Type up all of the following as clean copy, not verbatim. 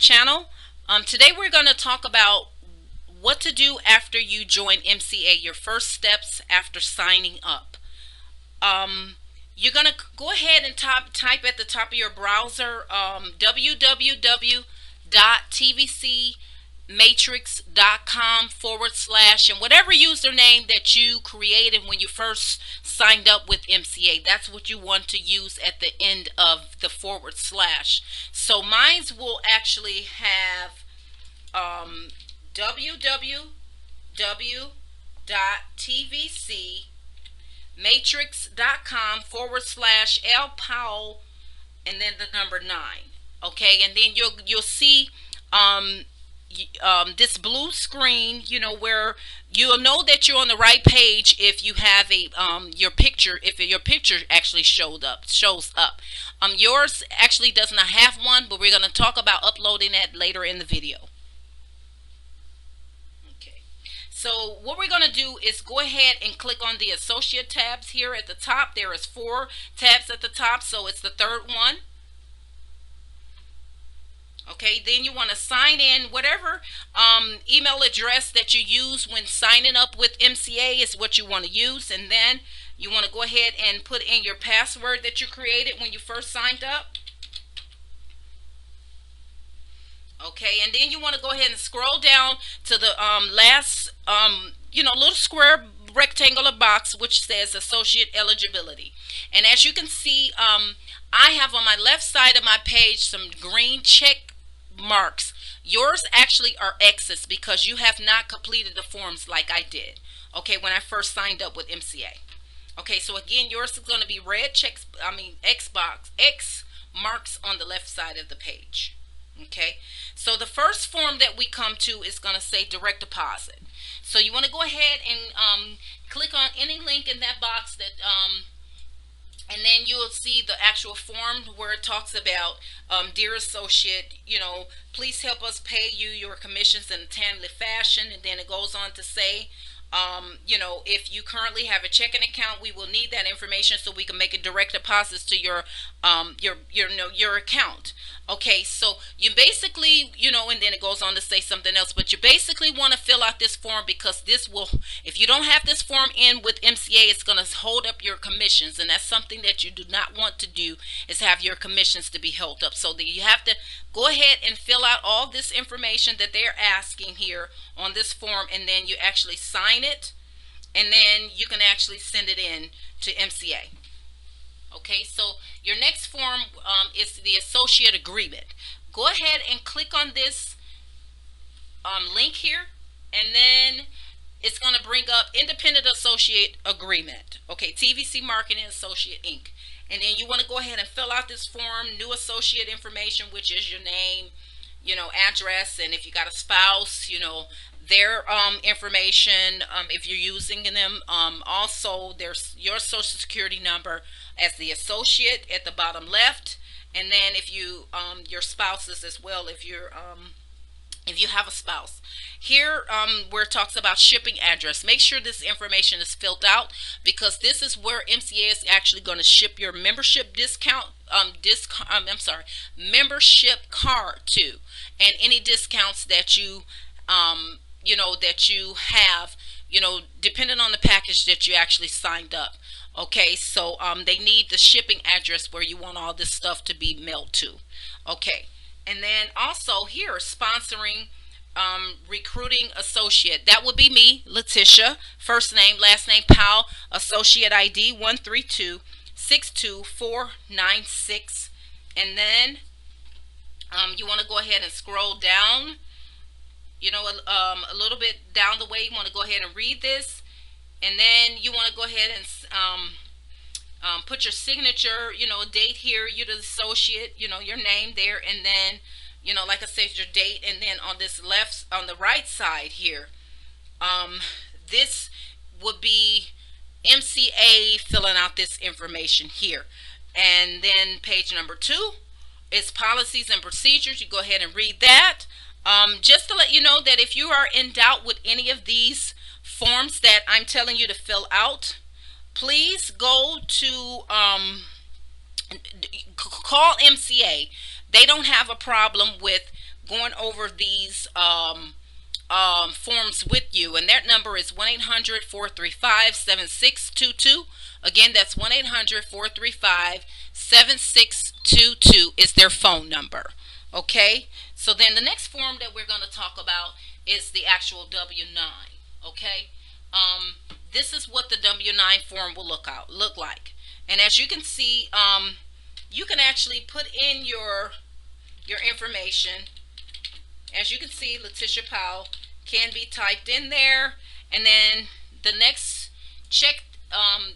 channel. Today we're going to talk about what to do after you join MCA, your first steps after signing up. Um, you're going to go ahead and type at the top of your browser www.tvcmatrix.com/, and whatever username that you created when you first signed up with MCA, that's what you want to use at the end of the forward slash. So mine's will actually have www.tvcmatrix.com/L Powell and then the number 9. Okay, and then you'll see um, this blue screen, where you'll know that you're on the right page if you have a your picture, if your picture actually shows up. Yours actually does not have one, but we're going to talk about uploading that later in the video. Okay. So what we're going to do is go ahead and click on the associate tabs here at the top. There is 4 tabs at the top, so it's the third one. Okay, then you want to sign in. Whatever email address that you use when signing up with MCA is what you want to use, and then you want to go ahead and put in your password that you created when you first signed up. Okay, and then you want to go ahead and scroll down to the last little square rectangular box which says associate eligibility. And as you can see, I have on my left side of my page some green check marks. Yours actually are X's because you have not completed the forms like I did, okay, when I first signed up with MCA. Okay, so again, yours is going to be red checks, X marks on the left side of the page. Okay, so the first form that we come to is going to say direct deposit. So you want to go ahead and click on any link in that box that and then you'll see the actual form where it talks about, dear associate, please help us pay you your commissions in a timely fashion. And then it goes on to say, if you currently have a checking account, we will need that information so we can make a direct deposits to your account. Okay, so you basically, and then it goes on to say something else, but you basically want to fill out this form because this will, if you don't have this form in with MCA, it's going to hold up your commissions, and that's something that you do not want to do, is have your commissions to be held up. So that you have to go ahead and fill out all this information that they're asking here on this form, and then you actually sign it, and then you can actually send it in to MCA. Okay, so your next form is the associate agreement. Go ahead and click on this link here, and then it's going to bring up independent associate agreement. Okay, TVC Marketing Associate Inc. And then you want to go ahead and fill out this form, new associate information, which is your name, address, and if you got a spouse, their information, if you're using them. Also, there's your social security number as the associate at the bottom left, and then if you your spouses as well, if you have a spouse. Here, where it talks about shipping address, make sure this information is filled out because this is where MCA is actually going to ship your membership discount, membership card to, and any discounts that you, that you have, depending on the package that you actually signed up. Okay, so they need the shipping address where you want all this stuff to be mailed to. Okay, and then also here, sponsoring recruiting associate. That would be me, Letitia. First name, last name, Powell. Associate ID 132-62496. And then you want to go ahead and scroll down. A little bit down the way. You want to go ahead and read this, and then you want to go ahead and put your signature, date here. You're the associate, your name there, and then like I said, your date, and then on this on the right side here, this would be MCA filling out this information here. And then page number 2 is policies and procedures. You go ahead and read that. Just to let you know that if you are in doubt with any of these forms that I'm telling you to fill out, please go to call MCA. They don't have a problem with going over these forms with you, and that number is 1-800-435-7622. Again, that's 1-800-435-7622 is their phone number. Okay, so then the next form that we're going to talk about is the actual W-9. Okay, this is what the W-9 form will look like. And as you can see, you can actually put in your information. As you can see, Letitia Powell can be typed in there, and then the next check,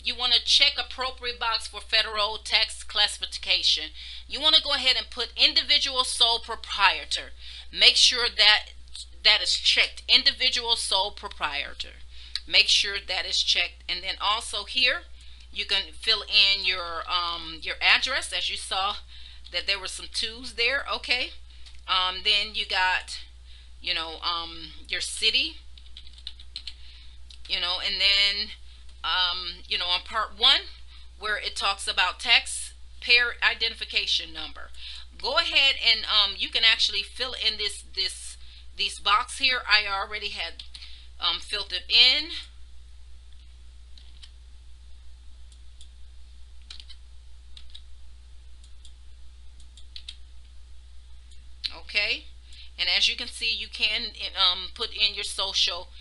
you want to check appropriate box for federal tax classification. You want to go ahead and put individual sole proprietor. Make sure that that is checked. Individual sole proprietor. Make sure that is checked. And then also here, you can fill in your address, as you saw that there were some twos there. Okay. Then you got, your city, and then, on part one, where it talks about taxpayer identification number. Go ahead and you can actually fill in this box here. I already had filled it in. Okay, and as you can see, you can put in your social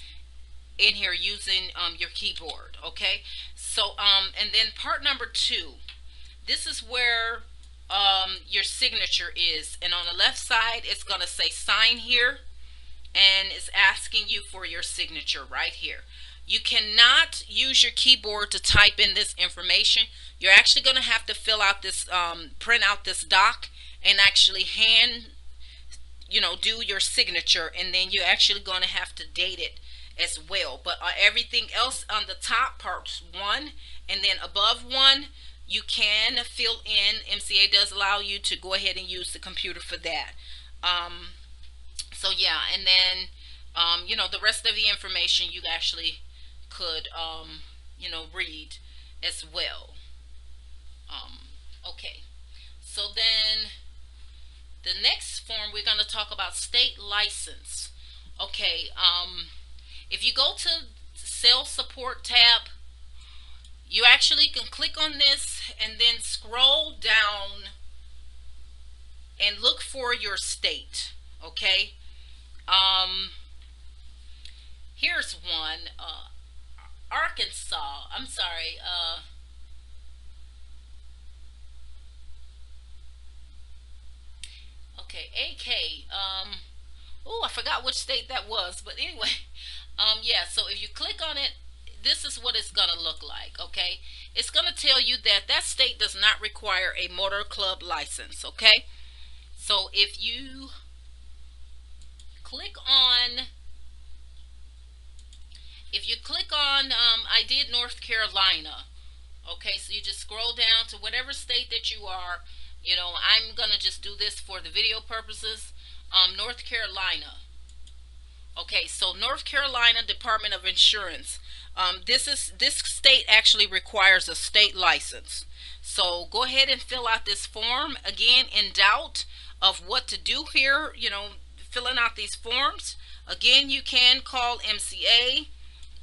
in here using your keyboard. Okay, so and then part number two, this is where your signature is, and on the left side it's going to say sign here, and it's asking you for your signature right here. You cannot use your keyboard to type in this information. You're actually going to have to fill out this print out this doc and actually hand do your signature, and then you're actually going to have to date it as well. But everything else on the top, part one, and then above one, you can fill in. MCA does allow you to go ahead and use the computer for that. So yeah, and then the rest of the information you actually could read as well. Okay, so then the next form, we're going to talk about state license. Okay, if you go to sales support tab, you actually can click on this and then scroll down and look for your state. Okay, here's one, Arkansas. I'm sorry. Okay, AK. Oh, I forgot which state that was, but anyway, yeah. So if you click on it, this is what it's gonna look like. Okay, it's gonna tell you that that state does not require a motor club license. Okay, so if you click on, I did North Carolina. Okay, so you just scroll down to whatever state that you are. I'm gonna just do this for the video purposes. North Carolina. Okay, so North Carolina Department of Insurance. This state actually requires a state license. So go ahead and fill out this form. Again, in doubt of what to do here, filling out these forms. Again, you can call MCA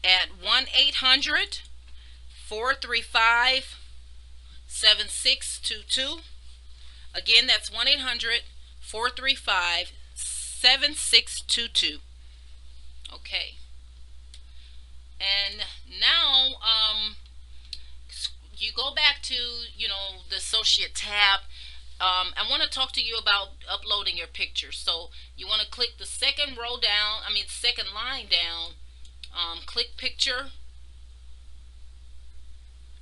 at 1-800-435-7622. Again, that's 1-800-435-7622. Okay. And now you go back to, the associate tab. I want to talk to you about uploading your picture. So you want to click the second row down, second line down, click picture.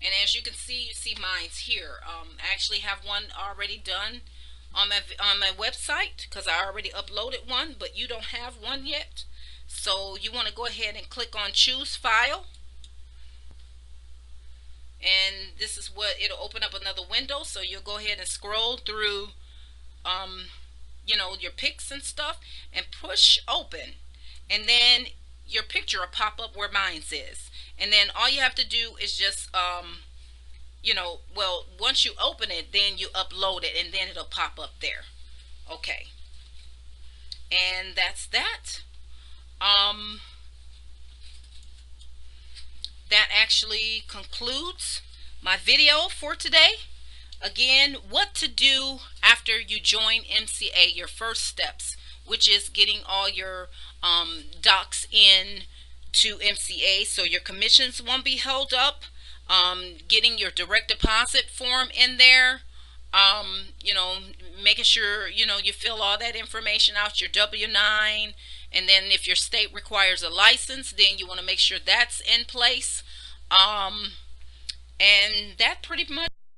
And as you can see, you see mine's here. I actually have one already done on my website because I already uploaded one, but you don't have one yet. So you want to go ahead and click on choose file. And this is what it'll open up, another window. So you'll go ahead and scroll through your pics and stuff and push open, and then your picture will pop up where mine's is. And then all you have to do is just once you open it, then you upload it, and then it'll pop up there. Okay, And that's that. Um, that actually concludes my video for today. Again, what to do after you join MCA, your first steps, which is getting all your docs in to MCA so your commissions won't be held up, getting your direct deposit form in there, you know, making sure, you know, you fill all that information out, your W-9, and then if your state requires a license, then you want to make sure that's in place. Um, and that pretty much